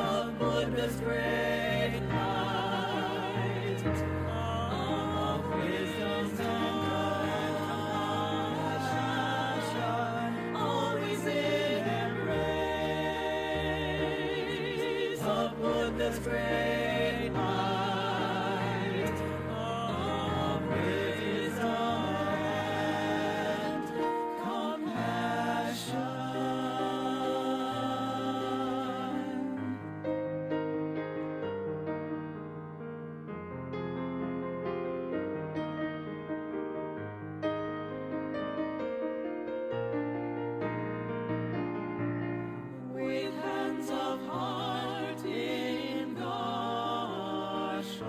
of Buddha's great light, of wisdom and compassion, always in embrace of Buddha's great light, of wisdom and compassion. With hands of heart in Gasho,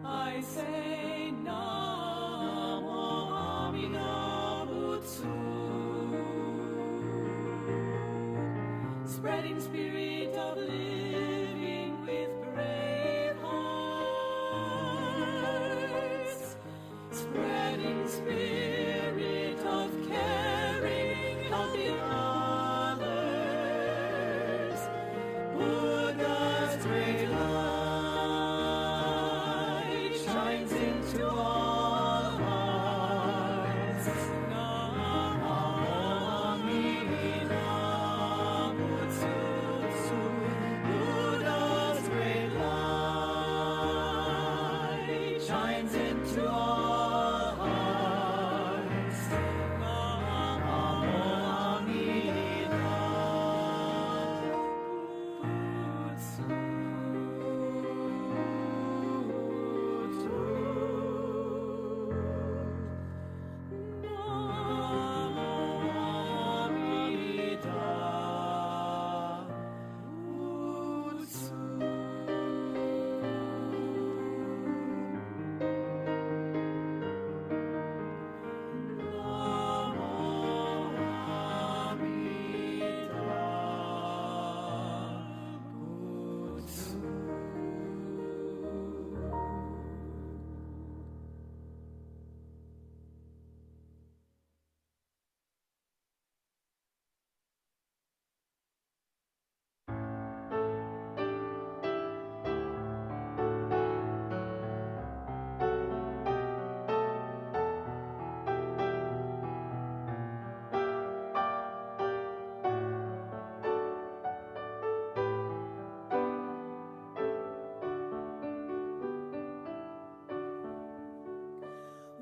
I say Namo Amida Butsu, spreading spirit of living with brave hearts, spreading spirit of caring, helping others, Buddha's great light shines into all hearts. Namo Amida Butsu, Buddha's great light shines into all hearts. Namo Amida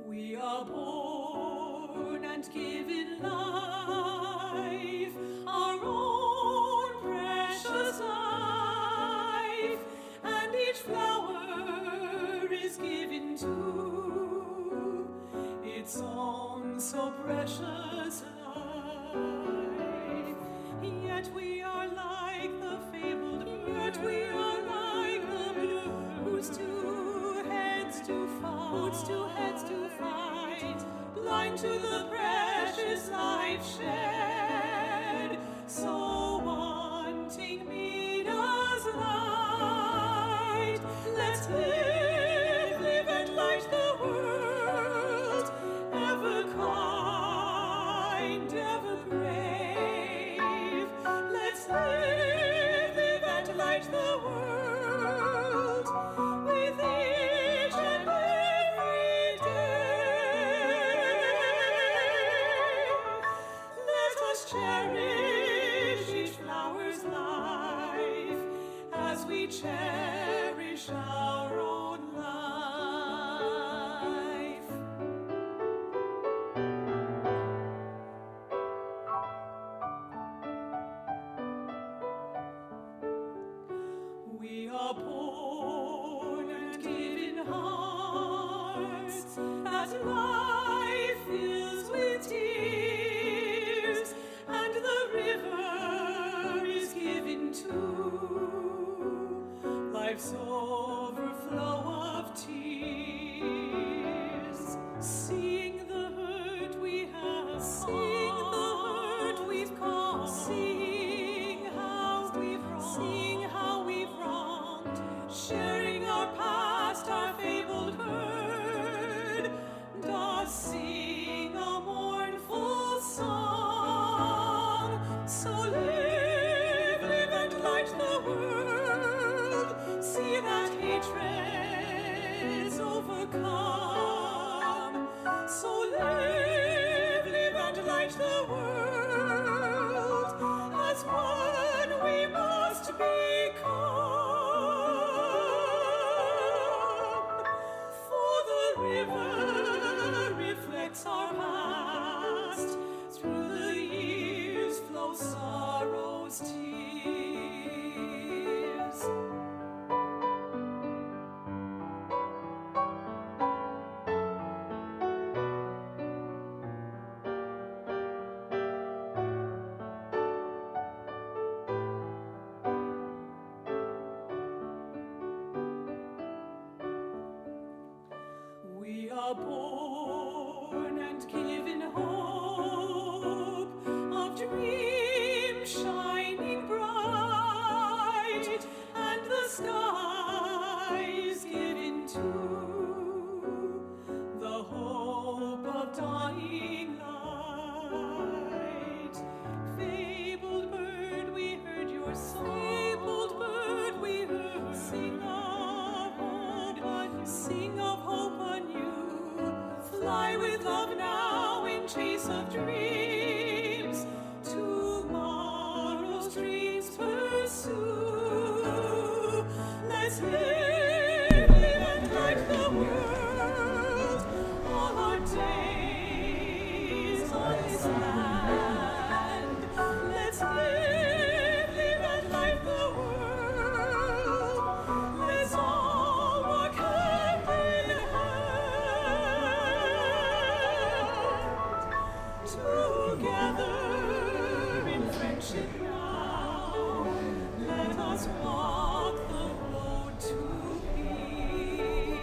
We are born and given life, our own precious life, and each flower is given to its own so precious life. Yet we are like the fabled bird, we are like the bird whose two heads do fight, blind to the precious life shed, so wanting Mida's light. Let's live and light the world, ever kind, ever brave. Let's live and light the world with each and every day. Let us cherish each flower's life as we cherish our own life. We are born and given hearts that life fills with tears, and the river is given to life's overflow of tears. Seeing the hurt we have, seeing the hurt we've caused, seeing how we've wronged, sharing our past, our fabled herd, does sing a mournful song. So live love's tears. We are born and given hope of dreams shining bright, and the skies given too, the hope of dying light. Fabled bird, we heard your song. Fabled bird, we heard. Sing of hope anew. Fly with love now in chase of dreams. Tomorrow's dreams pursue. Let's live and light the world. All our days on this land. Let's live and light the world. Let's all walk hand in hand. Together in friendship now, let us walk the road to peace.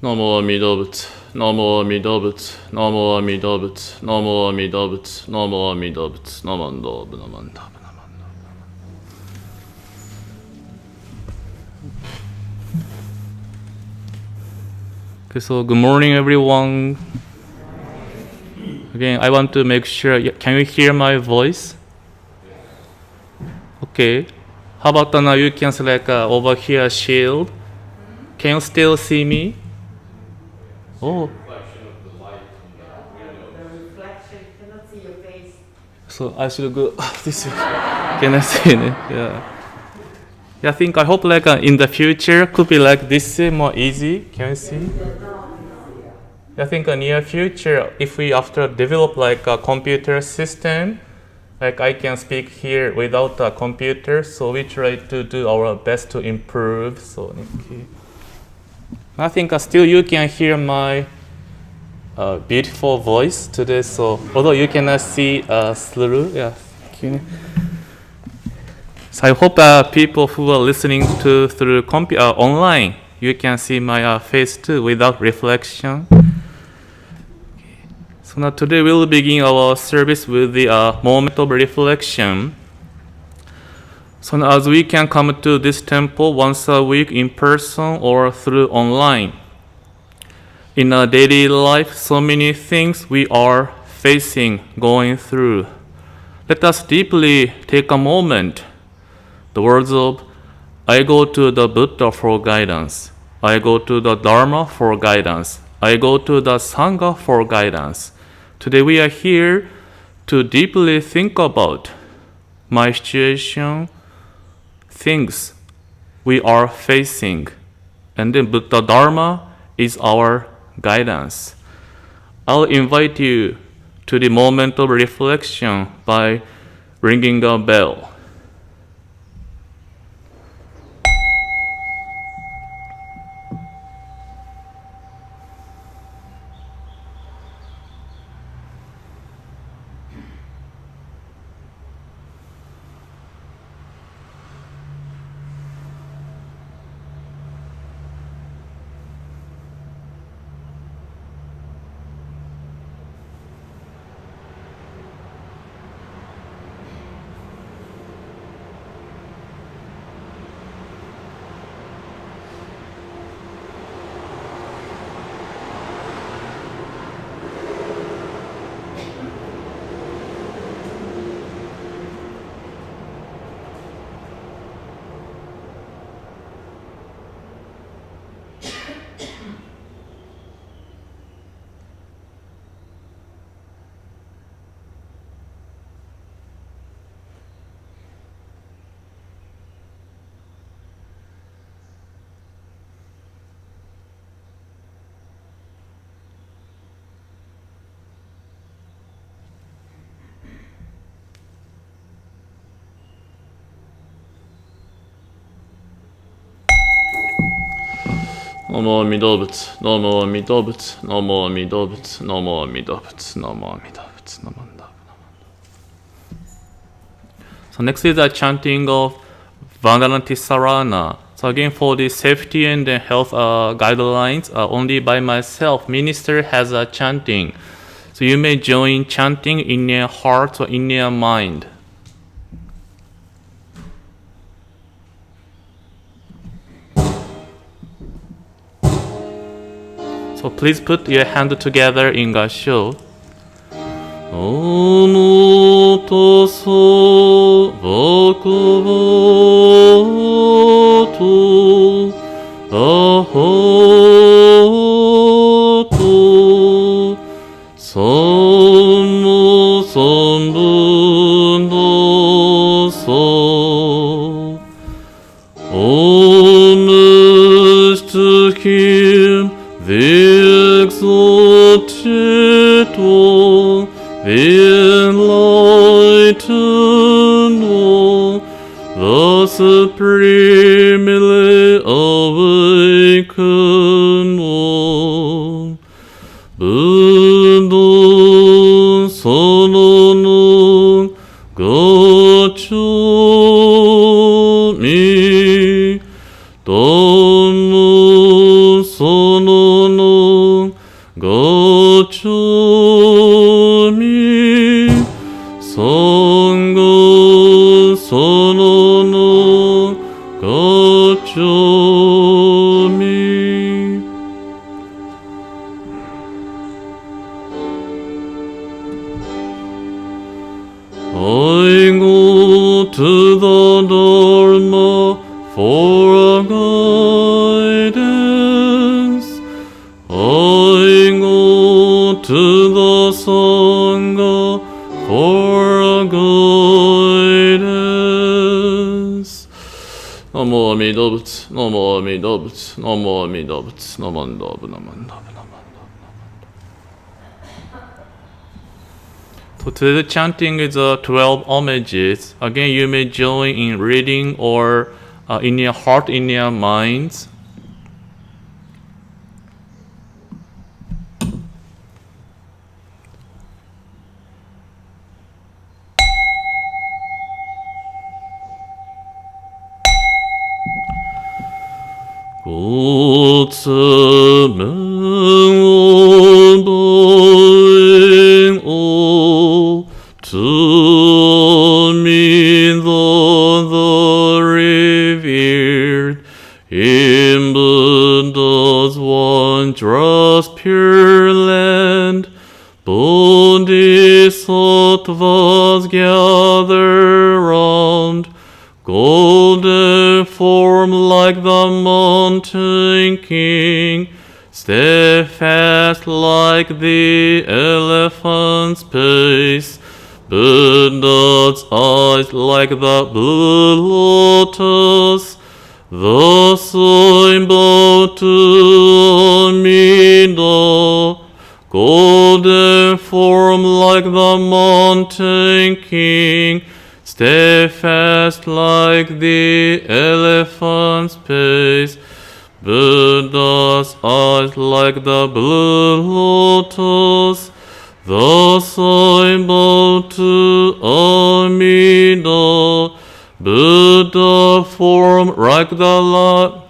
Namo Amida Butsu, Namo Amida Butsu, Namo Amida Butsu, Namo Amida Butsu, Namo Amida Butsu, Namanda, Namanda. Okay, so good morning, everyone. Again, I want to make sure, can you hear my voice? Okay. How about now you can select over here shield. Can you still see me? Oh. The reflection cannot see your face. So I should go this way. Can I see it? Yeah. I think I hope like in the future could be like this more easy. Can you see? I think in near future, if we after develop like a computer system, like I can speak here without a computer, so we try to do our best to improve. So okay. I think still you can hear my beautiful voice today. So although you cannot see through, yeah. So I hope people who are listening to through online, you can see my face too without reflection. So now today we'll begin our service with the moment of reflection. So now as we can come to this temple once a week in person or through online. In our daily life, so many things we are facing, going through. Let us deeply take a moment. The words of, I go to the Buddha for guidance. I go to the Dharma for guidance. I go to the Sangha for guidance. Today we are here to deeply think about my situation, things we are facing, and then Buddha Dharma is our guidance. I'll invite you to the moment of reflection by ringing a bell. Namo Amida Butsu, Namo Amida Butsu, Namo Amida Butsu, Namo Amida Butsu, Namo Amida Butsu, Namanda. So next is the chanting of Vandanati Sarana. So again for the safety and the health guidelines, only by myself, minister has a chanting. So you may join chanting in your heart or in your mind. So please put your hand together in Gassho. Omo toso bakuboto ahoto sommo sambundo so homage to him the exalted one, the enlightened one, the supremely awakened one. Buddha Sonono Gachomi Dhamma Sonono み尊語そののごちょみI go to the Dharma for guidance. I go to the Sangha for guidance. Namo Amida Butsu, Namo Amida Butsu, Namo Amida Butsu, Namandabu, Namandabu. So today's chanting is 12 homages. Again, you may join in reading or in your heart, in your minds. To me the revered in Buddha's wondrous pure land, Bodhisattvas gather round, golden form like the mountain king, steadfast like the elephant's pace, Buddha's eyes like the blue lotus, the symbol to Amida, golden form like the mountain king, steadfast like the elephant's pace, Buddha's eyes like the blue lotus, the symbol to Amida, Buddha form like the light,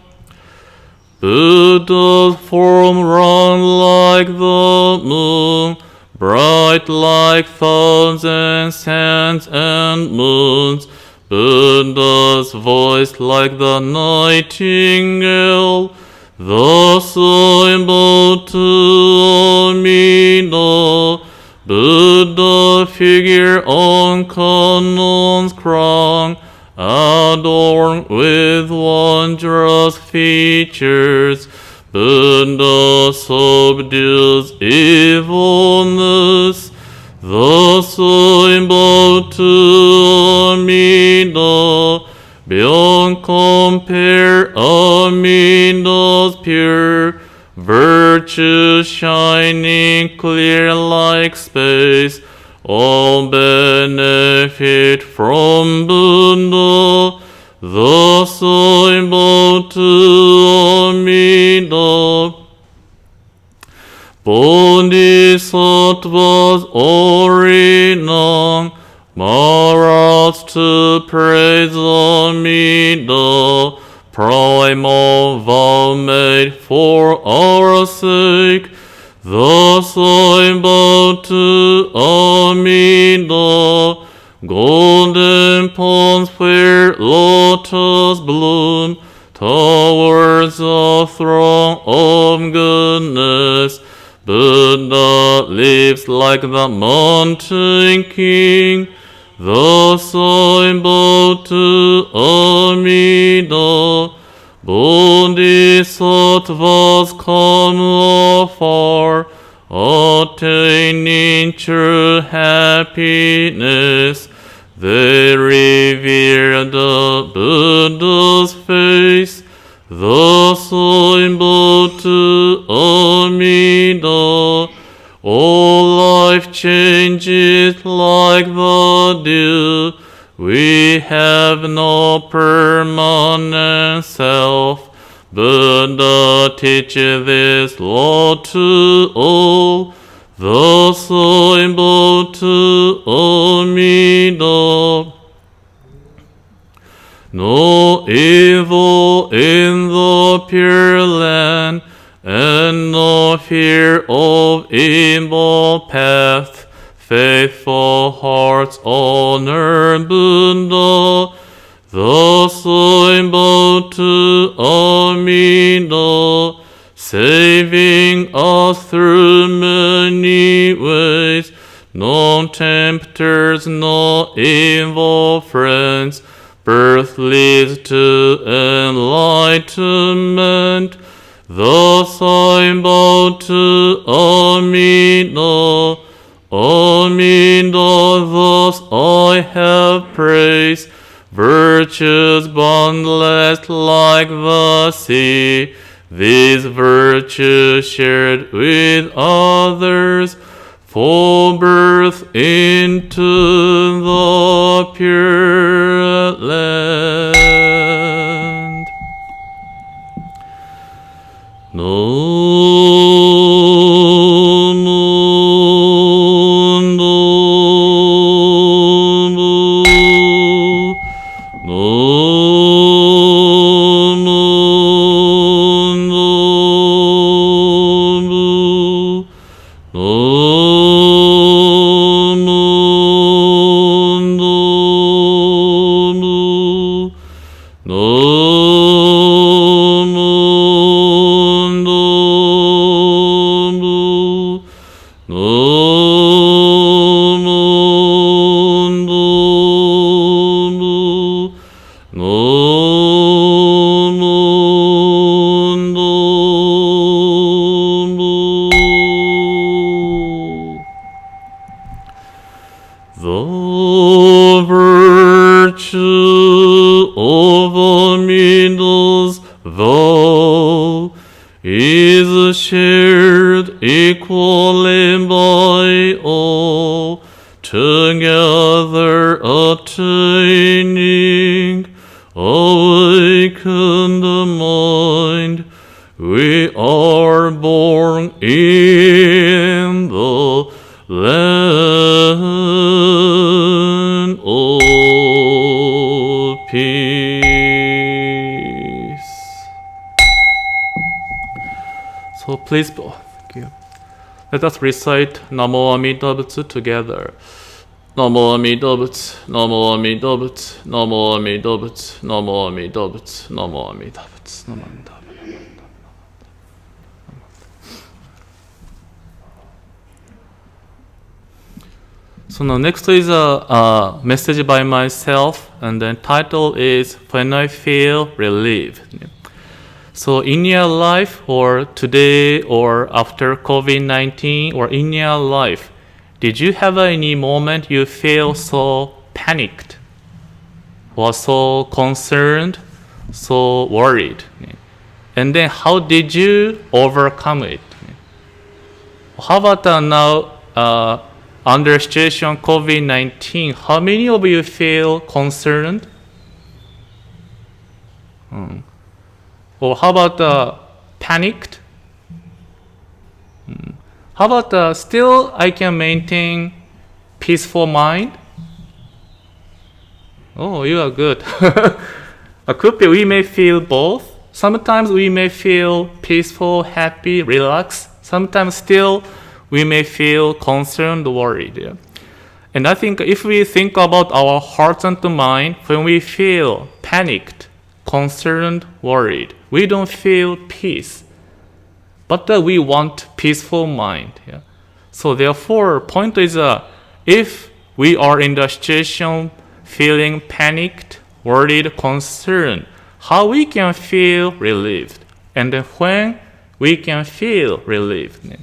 Buddha's form round like the moon, bright like thousand suns and moons, Buddha's voice like the nightingale, the symbol to Amida, Buddha figure on Kanon's crown, adorned with wondrous features, Buddha subdues evilness, the symbol to Amida, beyond compare Amida's pure virtue shining clear like space, all benefit from Buddha, the symbol to Amida. Bodhisattvas all renown, morals to praise Amida, primal vow made for our sake, the symbol to Amida, golden ponds where lotus bloom, towards the throne of goodness, Buddha lives like the mountain king, the symbol to Amida, Bodhisattvas come afar, attaining true happiness, they revere the Buddha's face, the symbol to Amida, all life changes like the dew, we have no permanent self, Buddha teaches this law to all, the symbol to Amida. No evil in the pure land, and no fear of evil path. Faithful hearts honor Buddha. Thus I bow to Amida, saving us through many ways. No tempters, no evil friends. Birth leads to enlightenment. Thus I bow to Amida. Amida, thus I have praised. Virtues boundless like the sea. These virtues shared with others, for birth into the pure land. The virtue of Amida's vow is shared equally by all, together attaining awakened mind. We are born in the land of peace. So please, thank you. Let us recite Namo Amida Butsu together. Namo Amida Butsu, Namo Amida Butsu, Namo Amida Butsu, Namo Amida Butsu, Namo Amida Butsu, Namo Amida Butsu. So now next is a message by myself, and then title is When I Feel Relieved. So in your life, or today, or after COVID-19, or in your life, did you have any moment you feel so panicked, or so concerned, so worried? And then how did you overcome it? How about now, under situation COVID-19, how many of you feel concerned? Or how about panicked? How about still I can maintain peaceful mind? Oh, you are good. Could be we may feel both. Sometimes we may feel peaceful, happy, relaxed. Sometimes still we may feel concerned, worried. Yeah? And I think if we think about our hearts and mind, when we feel panicked, concerned, worried, we don't feel peace. But we want peaceful mind. Yeah? So therefore, point is, if we are in the situation feeling panicked, worried, concerned, how we can feel relieved? And then when we can feel relieved?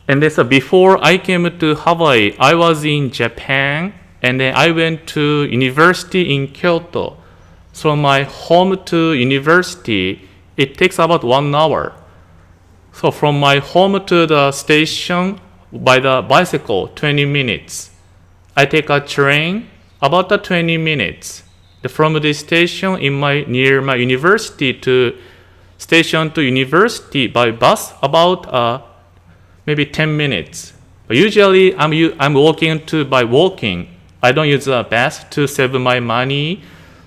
And then, so before I came to Hawaii, I was in Japan, and then I went to university in Kyoto. So my home to university, it takes about 1 hour. So from my home to the station by the bicycle, 20 minutes. I take a train, about 20 minutes. From the station near my university to station to university by bus, about maybe 10 minutes. But usually I'm walking by walking. I don't use a bus to save my money.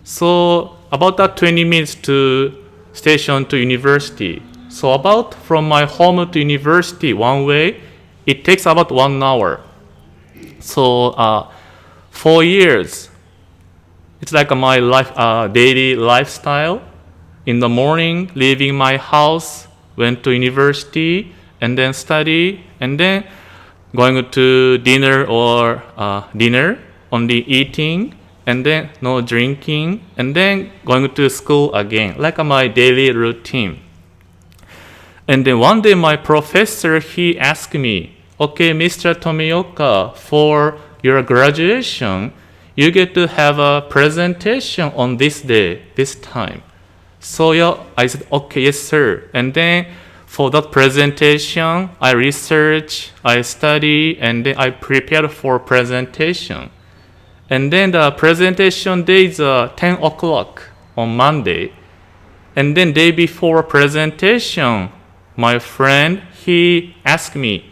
So about 20 minutes to station to university. So about from my home to university one way, it takes about 1 hour. So 4 years, it's like my life, daily lifestyle. In the morning, leaving my house, went to university, and then study, and then going to dinner or dinner, only eating, and then no drinking, and then going to school again, like my daily routine. And then one day my professor, he asked me, okay, Mr. Tomioka, for your graduation, you get to have a presentation on this day, this time. So yeah, I said, okay, yes, sir. And then for that presentation, I research, I study, and then I prepare for presentation. And then the presentation day is 10 o'clock on Monday. And then day before presentation, my friend, he asked me,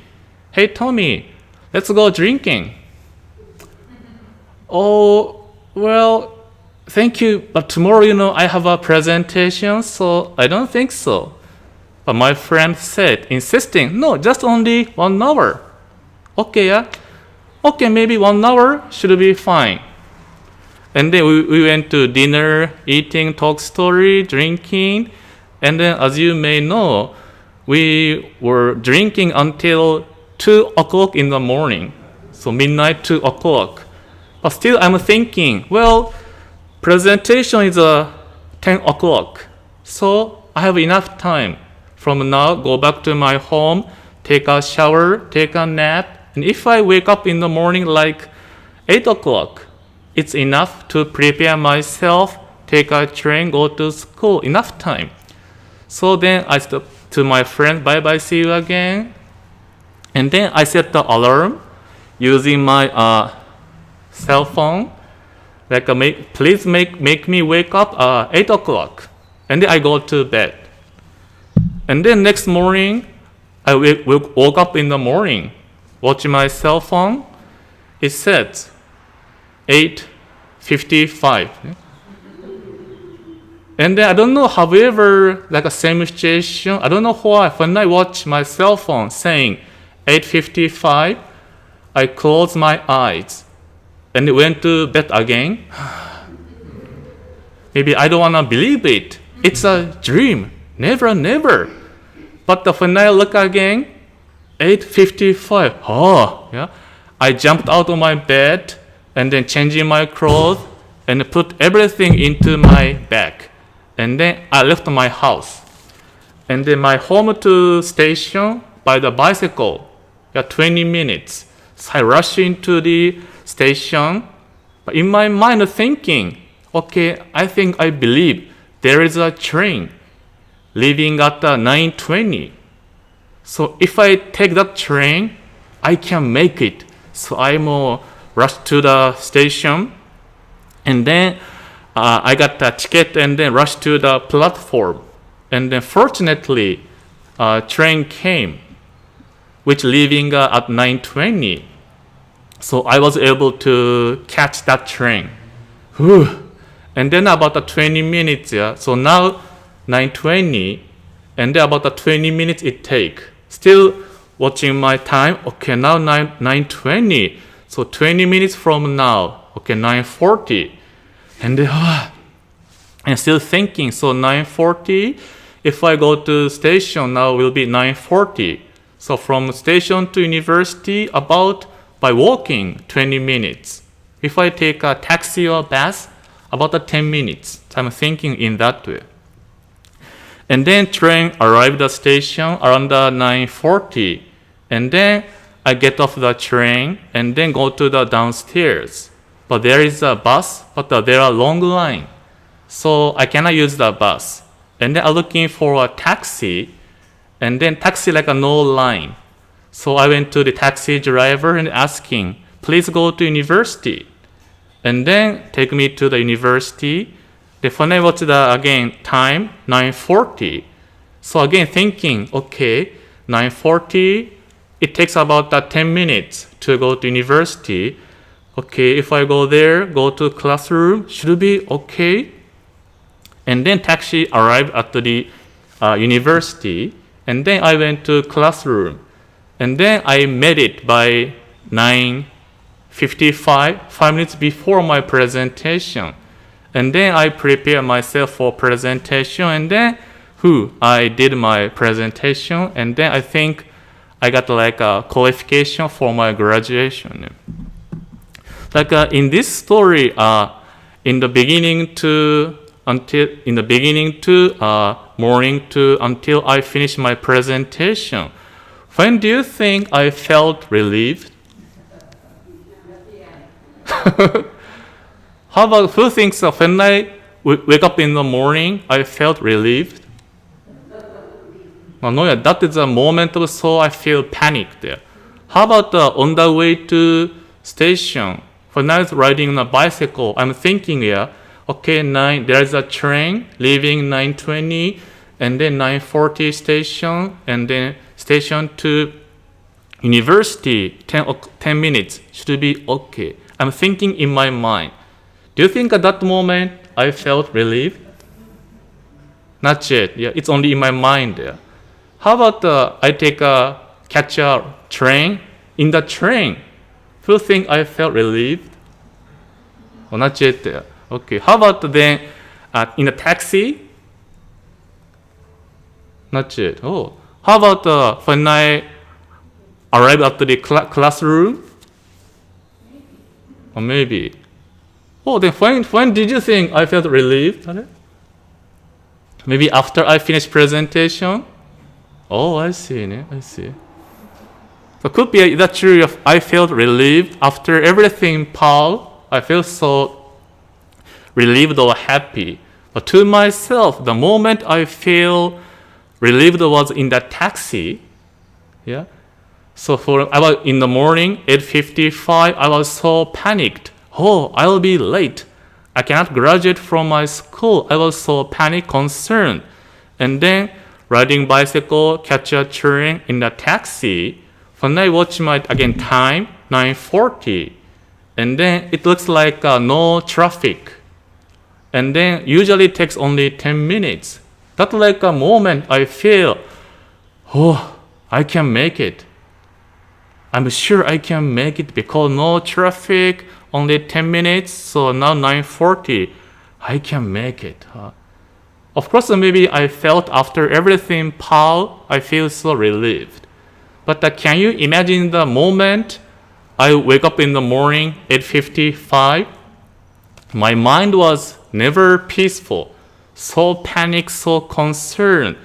hey, Tommy, let's go drinking. Oh, well, thank you, but tomorrow, I have a presentation, so I don't think so. But my friend said, insisting, no, just only 1 hour. Okay, yeah. Okay, maybe 1 hour should be fine. And then we went to dinner, eating, talk story, drinking. And then, as you may know, we were drinking until 2 o'clock in the morning. So midnight, 2 o'clock. But still I'm thinking, well, presentation is 10 o'clock. So I have enough time. From now, go back to my home, take a shower, take a nap. And if I wake up in the morning like 8 o'clock, it's enough to prepare myself, take a train, go to school, enough time. So then I said to my friend, bye-bye, see you again. And then I set the alarm using my cell phone. Like, please make me wake up 8 o'clock. And then I go to bed. And then next morning, I woke up in the morning, watching my cell phone. It said 8:55. And then I don't know, however, like a same situation, I don't know why, when I watch my cell phone saying 8:55, I closed my eyes and went to bed again. Maybe I don't want to believe it. It's a dream. Never. But when I look again, 8:55. Oh, yeah. I jumped out of my bed and then changing my clothes and put everything into my bag. And then I left my house. And then my home to station by the bicycle, 20 minutes. So I rush into the station. But in my mind thinking, okay, I believe there is a train leaving at 9:20. So if I take that train, I can make it. So I'm rushed to the station. And then I got the ticket and then rushed to the platform. And then fortunately, a train came, which leaving at 9:20. So I was able to catch that train. Whew. And then about 20 minutes, so now 9:20, and then about 20 minutes it take. Still watching my time, okay, now 9:20. So 20 minutes from now, okay, 9:40. And then, and still thinking, so 9:40, if I go to station now will be 9:40. So from station to university about by walking 20 minutes. If I take a taxi or bus, about 10 minutes. So I'm thinking in that way. And then train arrived at the station around 9:40. And then I get off the train and then go to the downstairs. But there is a bus, but there are long line. So I cannot use the bus. And then I'm looking for a taxi. And then taxi like a no line. So I went to the taxi driver and asking, please go to university. And then take me to the university. Then when I watch the again time, 9:40. So again thinking, okay, 9:40, it takes about 10 minutes to go to university. Okay, if I go there, go to classroom, should be okay. And then taxi arrived at the university. And then I went to classroom. And then I made it by 9:55, 5 minutes before my presentation. And then I prepared myself for presentation. And then I did my presentation. And then I think I got like a qualification for my graduation. Like in this story, in the beginning to morning to until I finished my presentation, when do you think I felt relieved? How about who thinks when I wake up in the morning, I felt relieved? No, that is a moment of so I feel panic there. How about on the way to station? When I was riding on a bicycle, I'm thinking, okay, there's a train leaving 9:20, and then 9:40 station, and then station to university, 10 minutes should be okay. I'm thinking in my mind. Do you think at that moment I felt relieved? Not yet. Yeah, it's only in my mind there. How about I catch a train? In the train, do you think I felt relieved? Oh, not yet there. Okay. How about then in a taxi? Not yet. Oh. How about when I arrived at the classroom? Or maybe. Oh, then when did you think I felt relieved? Maybe after I finished presentation? Oh, I see. I see. So could be that true if I felt relieved after everything, Paul. I feel so relieved or happy. But to myself, the moment I feel relieved was in the taxi. Yeah. So I was in the morning, 8:55, I was so panicked. Oh, I'll be late. I cannot graduate from my school. I was so panicked, concerned. And then riding bicycle, catch a train in the taxi. When I watch my time, 9:40. And then it looks like no traffic. And then usually it takes only 10 minutes. That's like a moment I feel, oh, I can make it. I'm sure I can make it because no traffic, only 10 minutes. So now 9:40, I can make it. Of course, maybe I felt after everything, Paul, I feel so relieved. But can you imagine the moment I wake up in the morning, 8:55? My mind was never peaceful, so panicked, so concerned.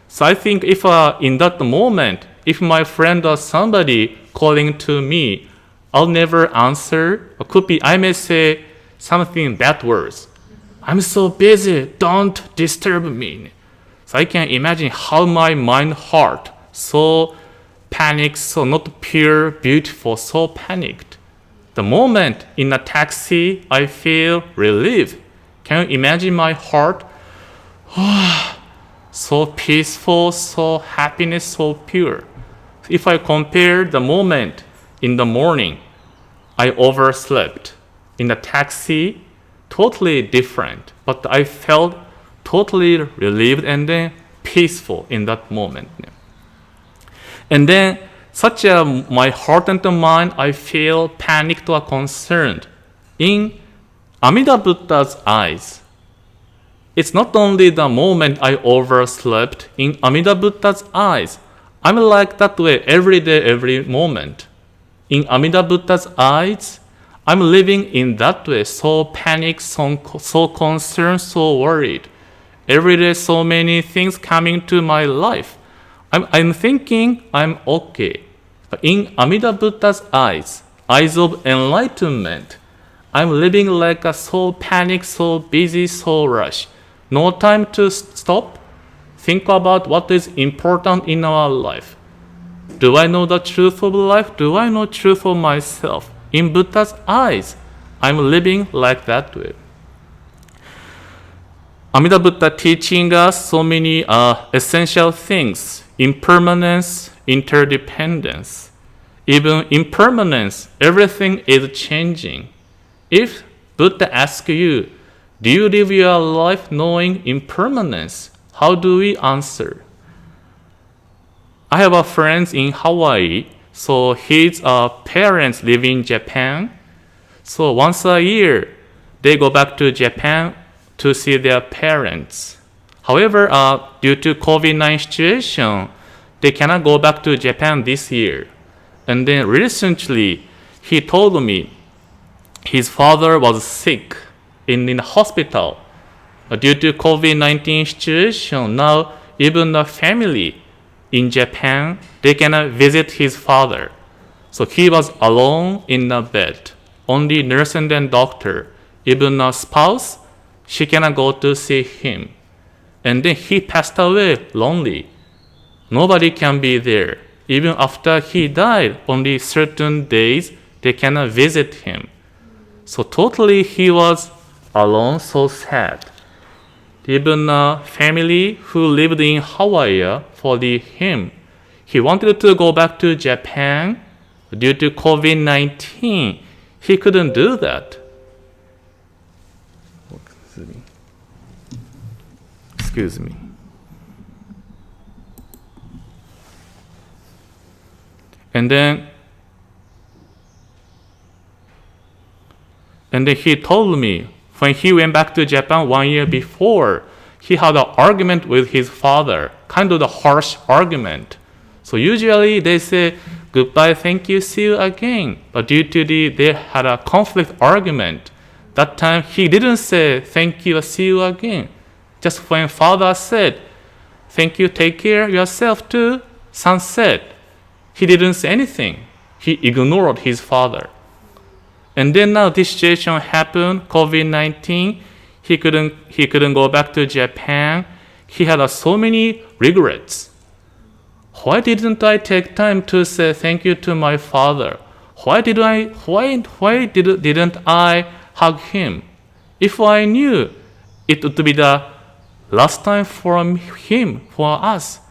So I think if in that moment, if my friend or somebody calling to me, I'll never answer. Or could be I may say something bad words. I'm so busy, don't disturb me. So I can imagine how my mind, heart, so panicked, so not pure, beautiful, so panicked. The moment in a taxi, I feel relief. Can you imagine my heart? So peaceful, so happiness, so pure. If I compare the moment in the morning, I overslept. In the taxi, totally different. But I felt totally relieved and then peaceful in that moment. And then my heart and mind, I feel panicked or concerned. In Amida Buddha's eyes, it's not only the moment I overslept. In Amida Buddha's eyes, I'm like that way every day, every moment. In Amida Buddha's eyes, I'm living in that way, so panicked, so concerned, so worried. Every day, so many things coming to my life. I'm thinking I'm okay. But in Amida Buddha's eyes of enlightenment, I'm living like so panicked, so busy, so rushed. No time to stop, think about what is important in our life. Do I know the truth of life? Do I know the truth of myself? In Buddha's eyes, I'm living like that way. Amida Buddha teaching us so many essential things. Impermanence, interdependence. Even impermanence, everything is changing. If Buddha asks you, do you live your life knowing impermanence? How do we answer? I have a friend in Hawaii, so his parents live in Japan. So once a year, they go back to Japan to see their parents. However, due to COVID-19 situation, they cannot go back to Japan this year. And then recently, he told me his father was sick in the hospital. Due to COVID-19 situation, now even the family in Japan, they cannot visit his father. So he was alone in the bed. Only nurse and then doctor. Even a spouse, she cannot go to see him. And then he passed away lonely. Nobody can be there. Even after he died, only certain days they cannot visit him. So totally he was alone, so sad. Even a family who lived in Hawaii for him, he wanted to go back to Japan. Due to COVID-19, he couldn't do that. Excuse me. And then he told me when he went back to Japan 1 year before, he had an argument with his father, kind of a harsh argument. So usually they say, goodbye, thank you, see you again. But due to they had a conflict argument, that time he didn't say, thank you, see you again. Just when father said, thank you, take care of yourself too, son said, he didn't say anything. He ignored his father. And then now this situation happened, COVID-19. He couldn't go back to Japan. He had so many regrets. Why didn't I take time to say thank you to my father? Why didn't I hug him? If I knew it would be the last time for him, for us,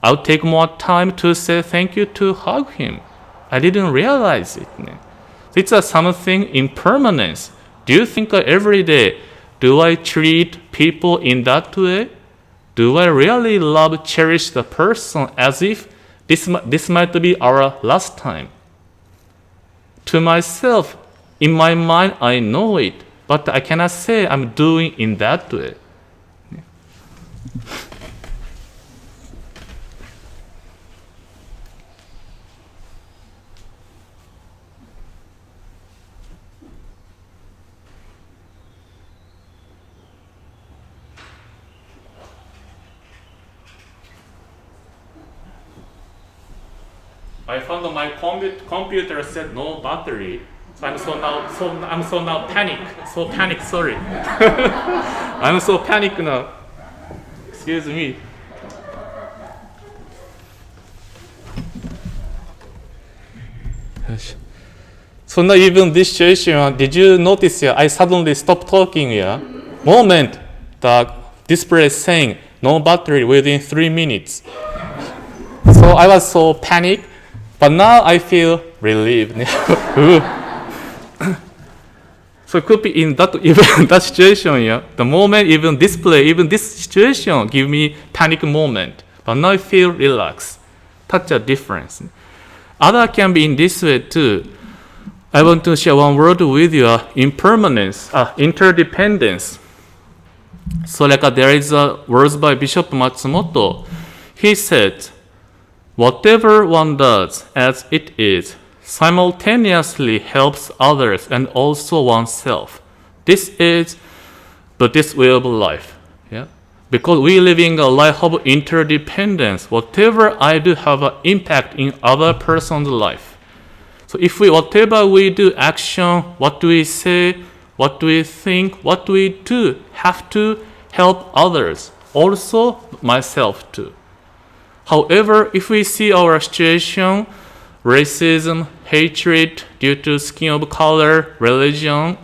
I would take more time to say thank you, to hug him. I didn't realize it. It's something impermanence. Do you think every day, do I treat people in that way? Do I really love, cherish the person as if this might be our last time? To myself, in my mind, I know it, but I cannot say I'm doing in that way. I found my computer said no battery, so I'm so now panic. Sorry, I'm so panic now. Excuse me. So now even this situation, did you notice here? I suddenly stopped talking here. Moment, the display is saying no battery within 3 minutes. So I was so panicked. But now I feel relieved. So it could be in that situation, yeah. The moment even display, even this situation give me panic moment. But now I feel relaxed. That's a difference. Other can be in this way too. I want to share one word with you, impermanence, interdependence. So there is a words by Bishop Matsumoto. He said, whatever one does as it is simultaneously helps others and also oneself. This is Buddhist way of life. Yeah? Because we living a life of interdependence. Whatever I do have an impact in other person's life. So if whatever we do, action, what do we say, what do we think, what do we do, have to help others. Also myself too. However, if we see our situation, racism, hatred due to skin of color, religion,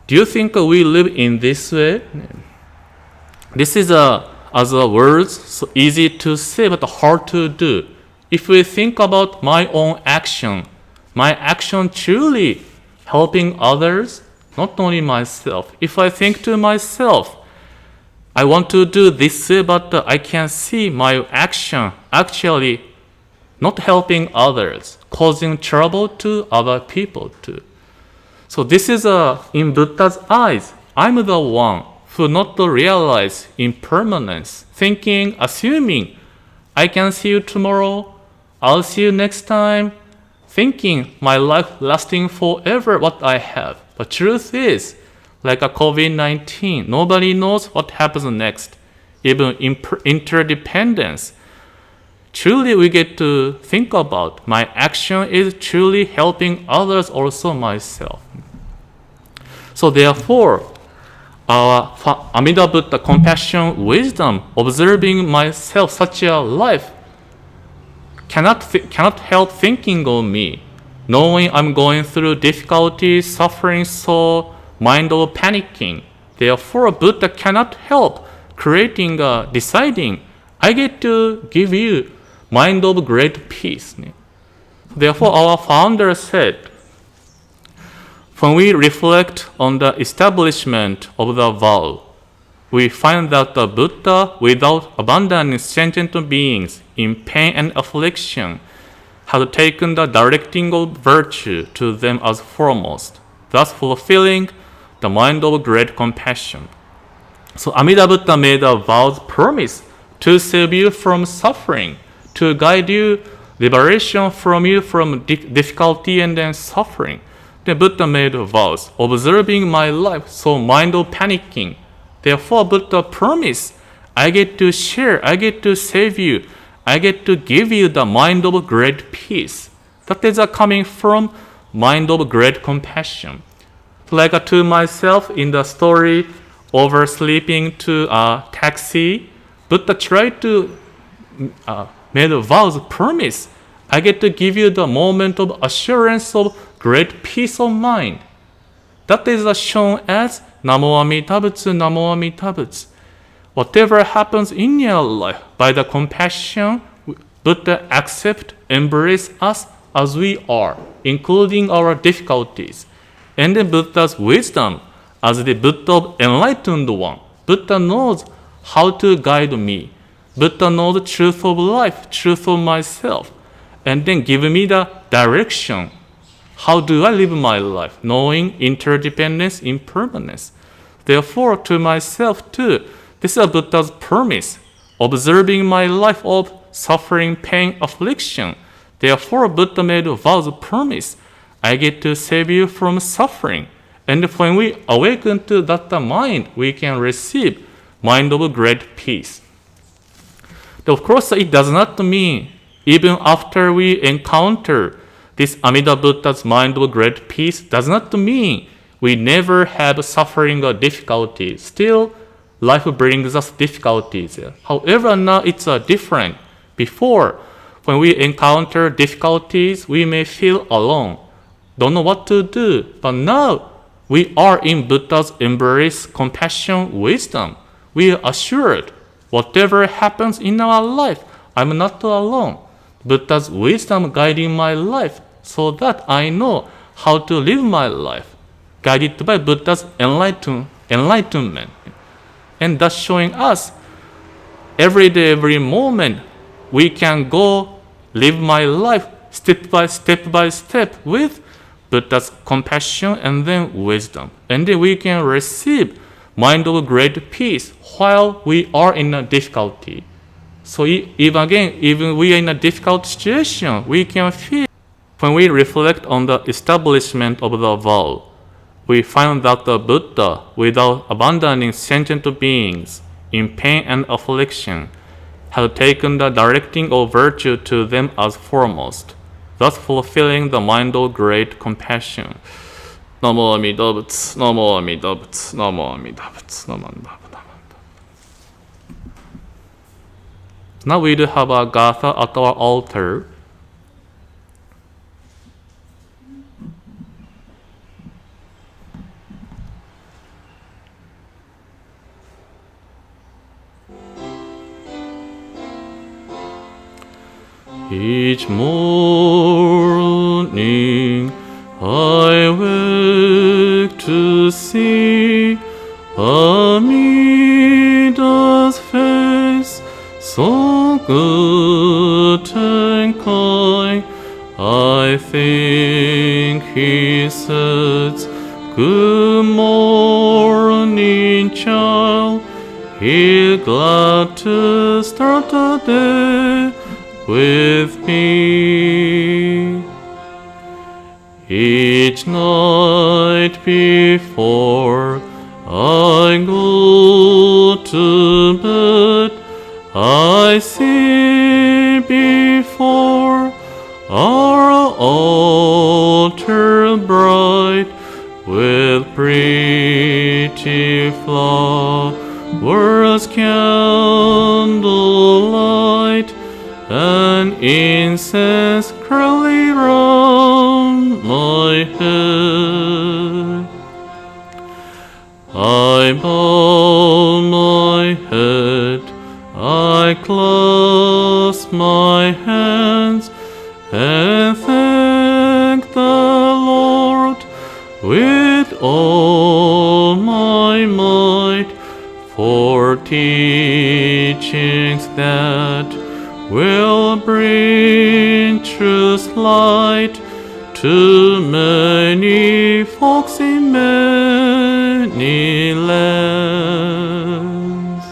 do you think we live in this way? This is as a words, so easy to say but hard to do. If we think about my own action truly helping others, not only myself. If I think to myself, I want to do this, but I can see my action actually not helping others, causing trouble to other people too. So this is in Buddha's eyes, I'm the one who not to realize impermanence, thinking, assuming, I can see you tomorrow, I'll see you next time, thinking my life lasting forever what I have. But truth is, like a COVID-19, nobody knows what happens next, even interdependence. Truly we get to think about my action is truly helping others, also myself. So therefore, our Amida Buddha compassion, wisdom, observing myself such a life cannot help thinking of me, knowing I'm going through difficulties, suffering, so mind of panicking. Therefore, Buddha cannot help creating, deciding, I get to give you mind of great peace. Therefore, our founder said, when we reflect on the establishment of the vow, we find that the Buddha, without abandoning sentient beings in pain and affliction, had taken the directing of virtue to them as foremost, thus fulfilling the mind of great compassion. So Amida Buddha made a vow promise to save you from suffering, to guide you, liberation from you from difficulty and then suffering. The Buddha made vows, observing my life, so mind of panicking. Therefore, Buddha promised, I get to share, I get to save you, I get to give you the mind of great peace. That is coming from mind of great compassion. Like to myself in the story, oversleeping to a taxi, Buddha tried to made vows, promise, I get to give you the moment of assurance of great peace of mind. That is shown as Namo Amida Butsu, Namo Amida Butsu. Whatever happens in your life, by the compassion, Buddha accept, embrace us as we are, including our difficulties. And then Buddha's wisdom, as the Buddha of enlightened one, Buddha knows how to guide me. Buddha knows the truth of life, truth of myself, and then give me the direction. How do I live my life? Knowing interdependence, impermanence. Therefore, to myself too, this is Buddha's promise, observing my life of suffering, pain, affliction. Therefore, Buddha made a vow, promise, I get to save you from suffering. And when we awaken to that mind, we can receive mind of great peace. Of course, it does not mean even after we encounter this Amida Buddha's mind of great peace, does not mean we never have suffering or difficulties. Still, life brings us difficulties. However, now it's different. Before, when we encounter difficulties, we may feel alone, don't know what to do. But now, we are in Buddha's embrace, compassion, wisdom. We are assured, whatever happens in our life, I'm not alone. Buddha's wisdom guiding my life so that I know how to live my life, guided by Buddha's enlightenment. And thus showing us every day, every moment, we can go live my life step by step with Buddha's compassion and then wisdom. And then we can receive mind of great peace while we are in a difficulty. So even we are in a difficult situation, we can feel. When we reflect on the establishment of the vow, we find that the Buddha, without abandoning sentient beings in pain and affliction, had taken the directing of virtue to them as foremost, thus fulfilling the mind of great compassion. Namo Amida Butsu, Namo Amida Butsu, Namo Amida Butsu, Namo Amida Butsu. Now we do have a Gatha at our altar. Each morning I wake to see Amida I think he says, "Good morning, child." He's glad to start the day with me. Each night before I go to bed, I see before our altar bright with pretty flowers, candlelight, and incense curly round my head. I bow my head, I clasp my hands, and thank the Lord with all my might for teachings that will bring truth's light to many folks in many lands.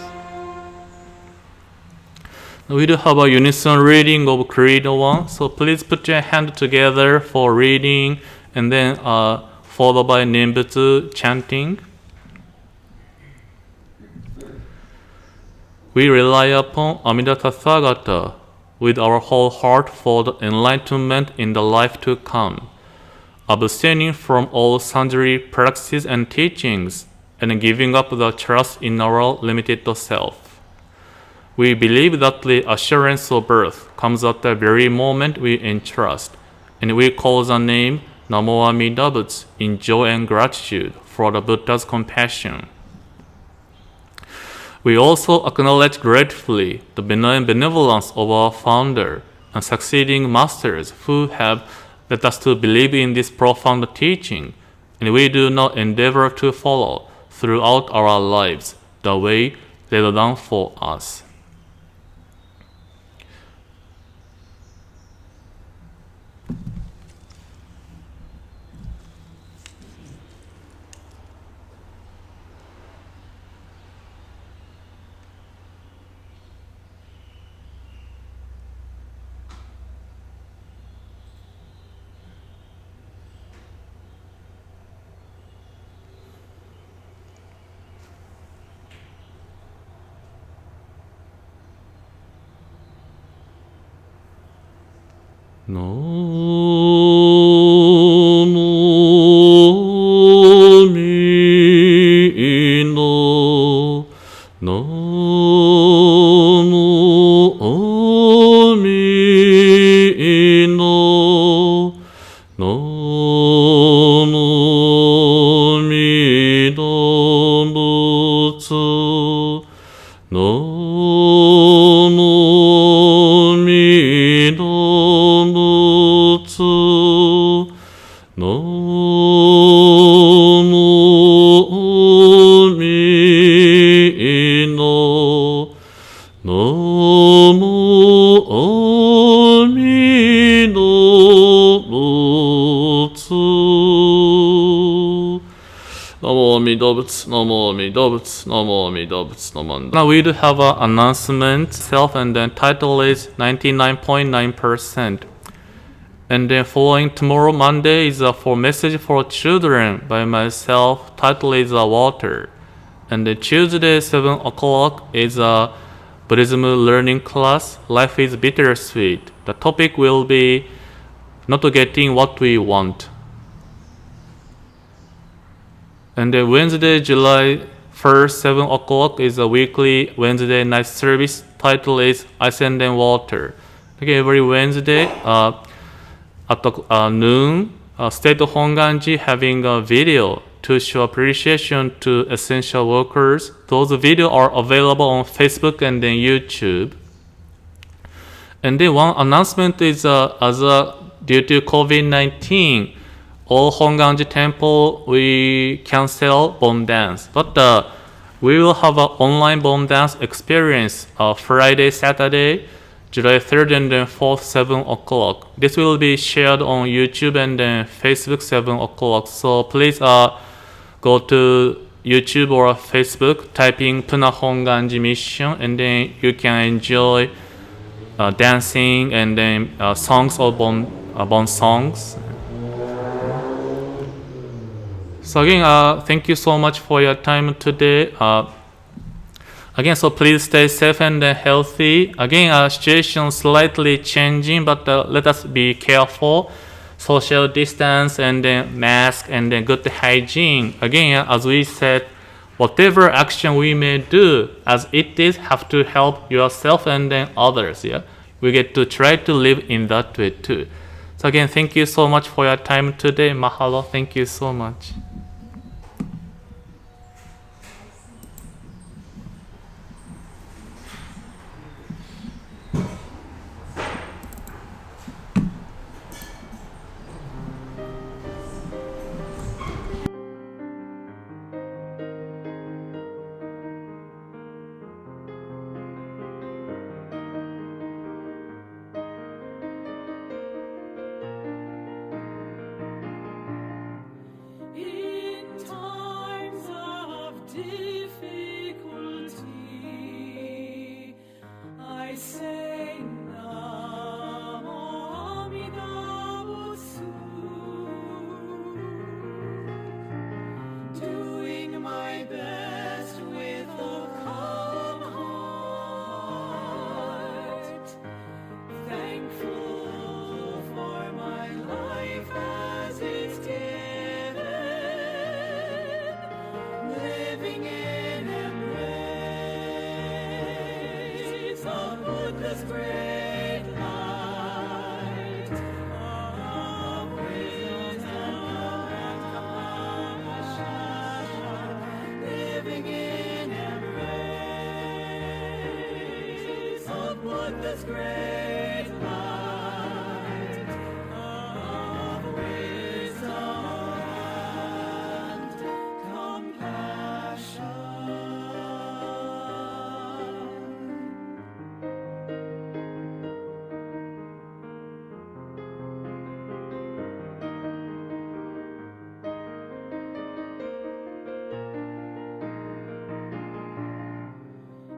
We do have a unison reading of Creed 1, so please put your hand together for reading and then followed by Nimbutsu chanting. We rely upon Amida Tathagata with our whole heart for the enlightenment in the life to come, abstaining from all sundry practices and teachings, and giving up the trust in our limited self. We believe that the assurance of birth comes at the very moment we entrust, and we call the name Namo Amida Butsu in joy and gratitude for the Buddha's compassion. We also acknowledge gratefully the benign benevolence of our founder and succeeding masters who have led us to believe in this profound teaching, and we do not endeavor to follow throughout our lives the way laid down for us. Now we do have an announcement itself, and then title is 99.9%. And then following tomorrow, Monday, is for Message for Children by myself. Title is Water. And then Tuesday, 7 o'clock, is a Buddhism learning class. Life is bittersweet. The topic will be not getting what we want. And then Wednesday, July 1st, 7 o'clock, is a weekly Wednesday night service. Title is Ice and then Water. Okay, every Wednesday at noon, State of Hongwanji having a video to show appreciation to essential workers. Those videos are available on Facebook and then YouTube. And then one announcement is due to COVID-19, all Hongwanji temple we cancel Bon Dance, but we will have an online Bon Dance experience Friday, Saturday, July 3rd and then 4th, 7 o'clock. This will be shared on YouTube and then Facebook, 7 o'clock. So please go to YouTube or Facebook, typing Puna Hongwanji Mission, and then you can enjoy dancing and then songs of Bon songs. So again, thank you so much for your time today. Again, so please stay safe and healthy. Again, situation slightly changing, but let us be careful. Social distance and then mask and then good hygiene. Again, as we said, whatever action we may do, as it is, have to help yourself and then others. Yeah, we get to try to live in that way too. So again, thank you so much for your time today. Mahalo. Thank you so much. In times of difficulty, I say Namo Amida Butsu, doing my best with a calm heart, thankful for my life as it's given, living in embrace of Buddha's great light of wisdom and compassion, living in embrace of Buddha's great light of wisdom and compassion.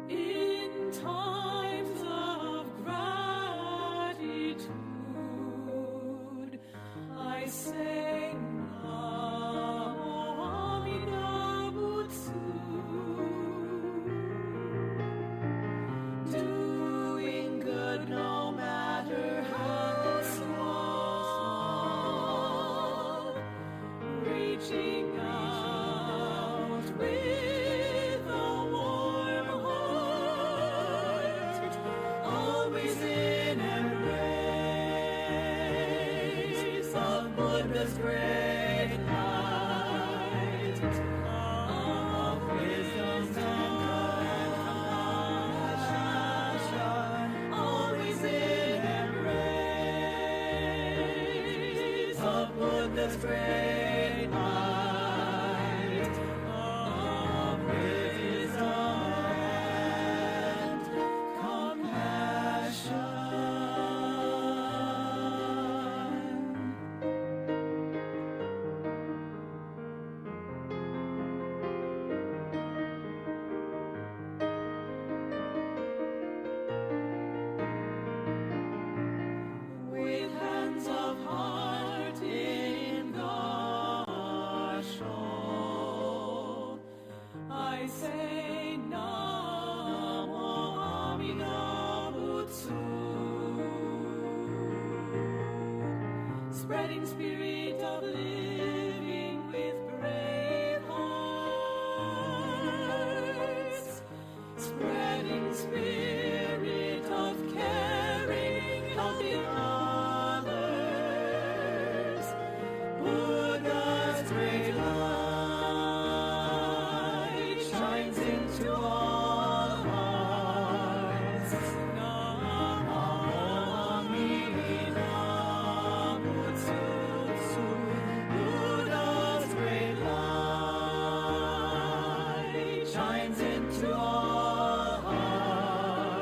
In times of gratitude, I say Namo Amida Butsu, doing good no matter how small, reaching out with a warm heart, always in embrace of Buddha's great light of wisdom and compassion, always in embrace of Buddha's great light of wisdom and compassion. With hands of heart in Gasho, I say Namo Amida Butsu, spreading spirit of living with brave hearts, spreading spirit of caring, helping others, Buddha's great light shines into all hearts. Namo Amida Butsu, Buddha's great light shines into all hearts.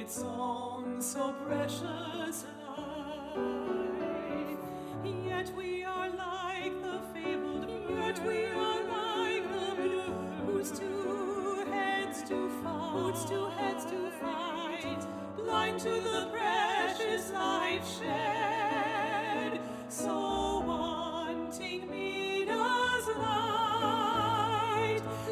its song so precious life. Yet we are like the fabled bird, we are like the blues, two heads to fight, blind to the